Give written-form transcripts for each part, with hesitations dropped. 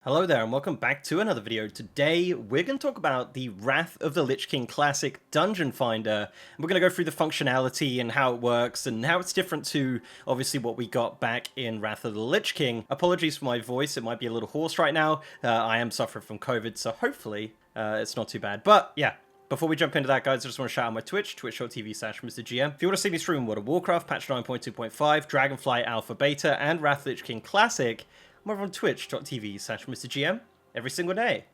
Hello there and welcome back to another video. Today we're going to talk about the Wrath of the Lich King Classic Dungeon Finder. We're going to go through the functionality and how it works and how it's different to obviously what we got back in Wrath of the Lich King. Apologies for my voice, it might be a little hoarse right now. I am suffering from COVID, so hopefully it's not too bad. But yeah. Before we jump into that, guys, I just want to shout out my Twitch, twitch.tv/MrGM. If you want to see me stream World of Warcraft, patch 9.2.5, Dragonflight Alpha Beta, and Wrath of the Lich King Classic, I'm over on twitch.tv/MrGM every single day.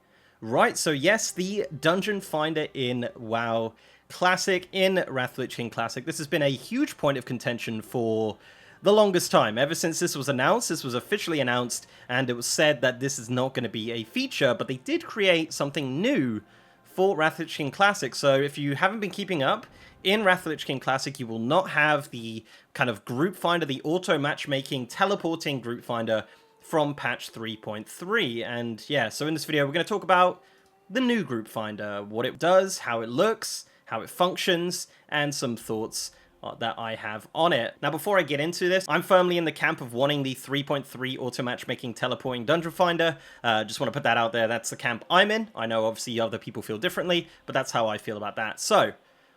Right, so yes, the Dungeon Finder in WoW Classic, in Wrath of the Lich King Classic. This has been a huge point of contention for the longest time. Ever since this was announced, this was officially announced, and it was said that this is not going to be a feature, but they did create something new for Wrath of the Lich King Classic. So if you haven't been keeping up, in Wrath of the Lich King Classic, you will not have the kind of group finder, the auto matchmaking, teleporting group finder from patch 3.3. And yeah, so in this video, we're going to talk about the new group finder, what it does, how it looks, how it functions, and some thoughts that I have on it. Now, before I get into this, I'm firmly in the camp of wanting the 3.3 auto matchmaking teleporting dungeon finder. Just want to put that out there. That's the camp I'm in. I know obviously other people feel differently, but that's how I feel about that. So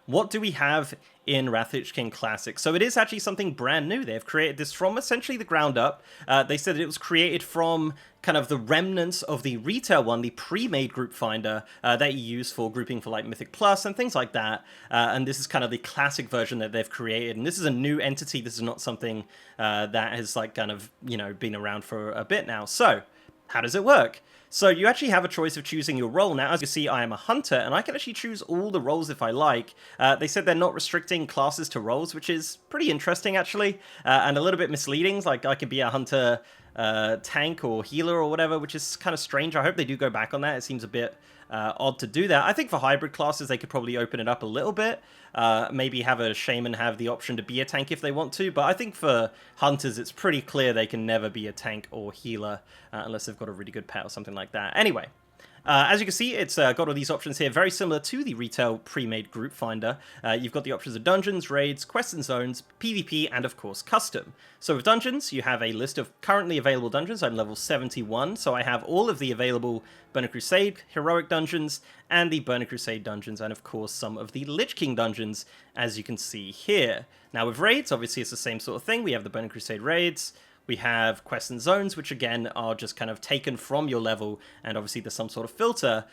what do we have in Wrath of the Lich King Classic? So it is actually something brand new. They've created this from essentially the ground up. They said it was created from kind of the remnants of the retail one, the pre-made group finder that you use for grouping for like Mythic Plus and things like that. And this is kind of the classic version that they've created. And this is a new entity. This is not something that has like kind of, you know, been around for a bit now. So how does it work? So you actually have a choice of choosing your role. Now, as you see, I am a hunter, and I can actually choose all the roles if I like. They said they're not restricting classes to roles, which is pretty interesting, actually, and a little bit misleading. Like, I could be a hunter, tank, or healer, or whatever, which is kind of strange. I hope they do go back on that. It seems a bit odd to do that. I think for hybrid classes, they could probably open it up a little bit. Maybe have a shaman have the option to be a tank if they want to, but I think for hunters, it's pretty clear they can never be a tank or healer unless they've got a really good pet or something like that. Anyway, as you can see, it's got all these options here, very similar to the retail pre-made group finder. You've got the options of dungeons, raids, quests and zones, PvP, and of course custom. So with dungeons, you have a list of currently available dungeons. I'm level 71, so I have all of the available Burning Crusade heroic dungeons and the Burning Crusade dungeons, and of course some of the Lich King dungeons, as you can see here. Now with raids, obviously it's the same sort of thing. We have the Burning Crusade raids. We have quests and zones, which again are just kind of taken from your level, and obviously there's some sort of filter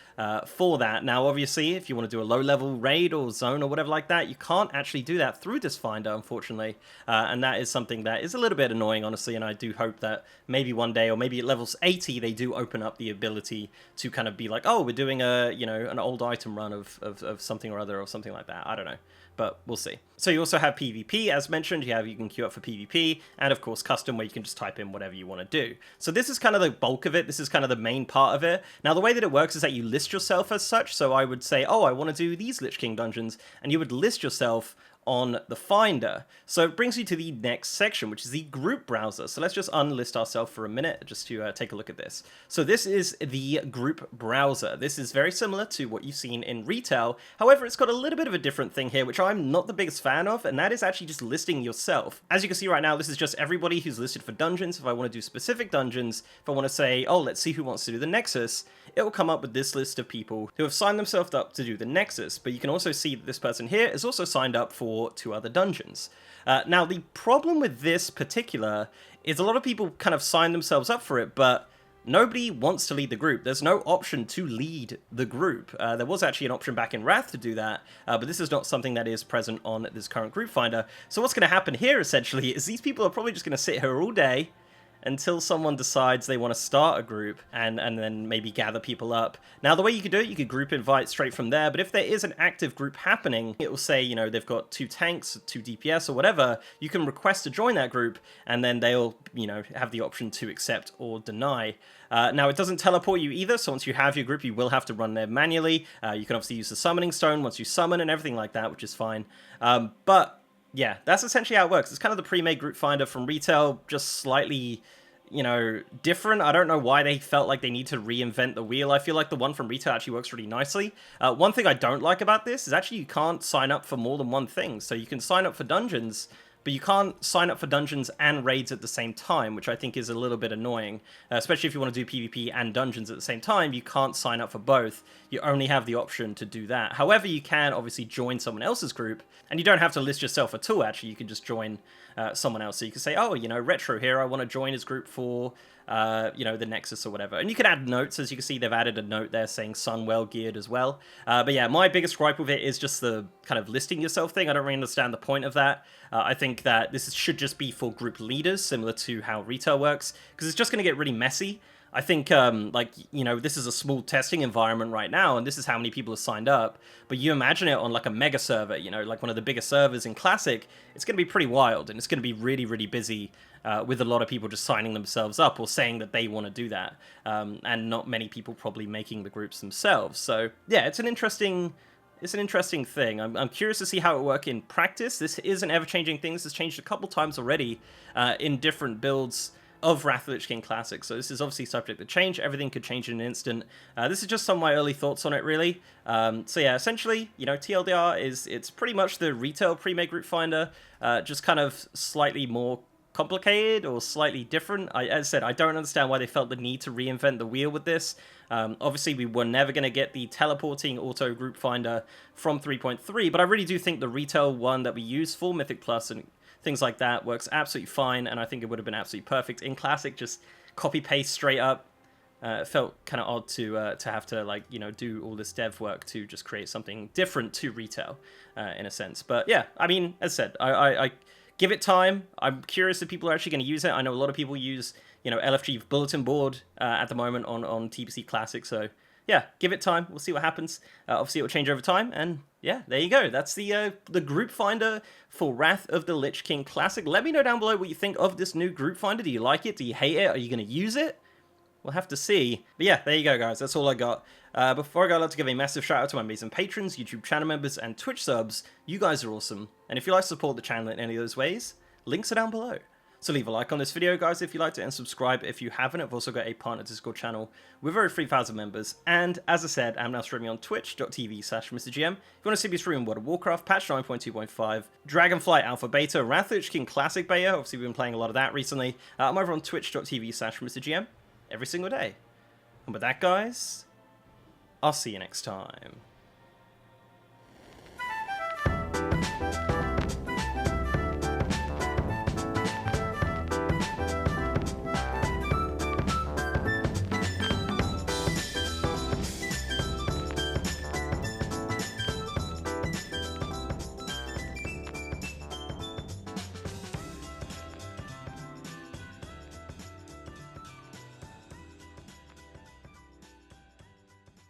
for that. Now, obviously, if you want to do a low-level raid or zone or whatever like that, you can't actually do that through this finder, unfortunately, and that is something that is a little bit annoying, honestly, and I do hope that maybe one day, or maybe at levels 80, they do open up the ability to kind of be like, oh, we're doing a, you know, an old item run of something or other or something like that. I don't know, but we'll see. So you also have PvP, as mentioned. You can queue up for PvP, and of course custom, where you can just type in whatever you want to do. So this is kind of the bulk of it. This is kind of the main part of it. Now, the way that it works is that you list yourself as such. So I would say, oh, I want to do these Lich King dungeons, and you would list yourself on the finder. So it brings you to the next section, which is the group browser. So let's just unlist ourselves for a minute just to take a look at this. So this is the group browser. This is very similar to what you've seen in retail. However, it's got a little bit of a different thing here, which I'm not the biggest fan of, and that is actually just listing yourself. As you can see right now, this is just everybody who's listed for dungeons. If I want to do specific dungeons, if I want to say, oh, let's see who wants to do the Nexus, it will come up with this list of people who have signed themselves up to do the Nexus. But you can also see that this person here is also signed up for 2 other dungeons. Now, the problem with this particular is a lot of people kind of sign themselves up for it, but nobody wants to lead the group. There's no option to lead the group. There was actually an option back in Wrath to do that, but this is not something that is present on this current group finder. So what's going to happen here, essentially, is these people are probably just going to sit here all day until someone decides they want to start a group and then maybe gather people up. Now, the way you could do it, you could group invite straight from there, but if there is an active group happening, it will say, you know, they've got 2 tanks, 2 DPS or whatever, you can request to join that group, and then they'll, you know, have the option to accept or deny. Now, it doesn't teleport you either, so once you have your group, you will have to run there manually. You can obviously use the summoning stone once you summon and everything like that, which is fine. But yeah, that's essentially how it works. It's kind of the pre-made group finder from retail, just slightly, you know, different. I don't know why they felt like they need to reinvent the wheel. I feel like the one from retail actually works really nicely. One thing I don't like about this is actually you can't sign up for more than one thing. So you can sign up for dungeons, but you can't sign up for dungeons and raids at the same time, which I think is a little bit annoying, especially if you want to do PvP and dungeons at the same time. You can't sign up for both. You only have the option to do that. However, you can obviously join someone else's group, and you don't have to list yourself at all, actually. You can just join someone else. So you can say, oh, you know, Retro here, I want to join his group for, you know, the Nexus or whatever. And you can add notes. As you can see, they've added a note there saying sun well geared as well. But yeah, my biggest gripe with it is just the kind of listing yourself thing. I don't really understand the point of that. I think that this should just be for group leaders, similar to how retail works, because it's just going to get really messy. I think, like, you know, this is a small testing environment right now, and this is how many people have signed up. But you imagine it on, like, a mega server, you know, like one of the biggest servers in Classic, it's going to be pretty wild, and it's going to be really, really busy with a lot of people just signing themselves up or saying that they want to do that, and not many people probably making the groups themselves. So, yeah, it's an interesting thing. I'm curious to see how it works in practice. This is an ever-changing thing. This has changed a couple times already in different builds of Wrath of the Lich King Classic, so this is obviously subject to change. Everything could change in an instant. This is just some of my early thoughts on it, really. So yeah, essentially, you know, TLDR it's pretty much the retail pre-made group finder, just kind of slightly more complicated or slightly different. As I said, I don't understand why they felt the need to reinvent the wheel with this. Obviously, we were never going to get the teleporting auto group finder from 3.3, but I really do think the retail one that we use for Mythic Plus and things like that works absolutely fine, and I think it would have been absolutely perfect in Classic. Just copy paste straight up. It felt kind of odd to have to, like, you know, do all this dev work to just create something different to retail in a sense. But yeah, I mean, as I said, I give it time. I'm curious if people are actually going to use it. I know a lot of people use, you know, LFG bulletin board at the moment on TBC Classic, so yeah, give it time. We'll see what happens. Obviously, it will change over time, and yeah, there you go. That's the group finder for Wrath of the Lich King Classic. Let me know down below what you think of this new group finder. Do you like it? Do you hate it? Are you going to use it? We'll have to see. But yeah, there you go, guys. That's all I got. Before I go, I'd like to give a massive shout out to my amazing patrons, YouTube channel members, and Twitch subs. You guys are awesome. And if you'd like to support the channel in any of those ways, links are down below. So leave a like on this video, guys, if you liked it, and subscribe if you haven't. I've also got a partner Discord channel with over 3,000 members. And as I said, I'm now streaming on twitch.tv/MrGM. If you want to see me streaming World of Warcraft, patch 9.2.5, Dragonflight Alpha Beta, Wrath of the Lich King Classic Beta, obviously we've been playing a lot of that recently. I'm over on twitch.tv/MrGM every single day. And with that, guys, I'll see you next time.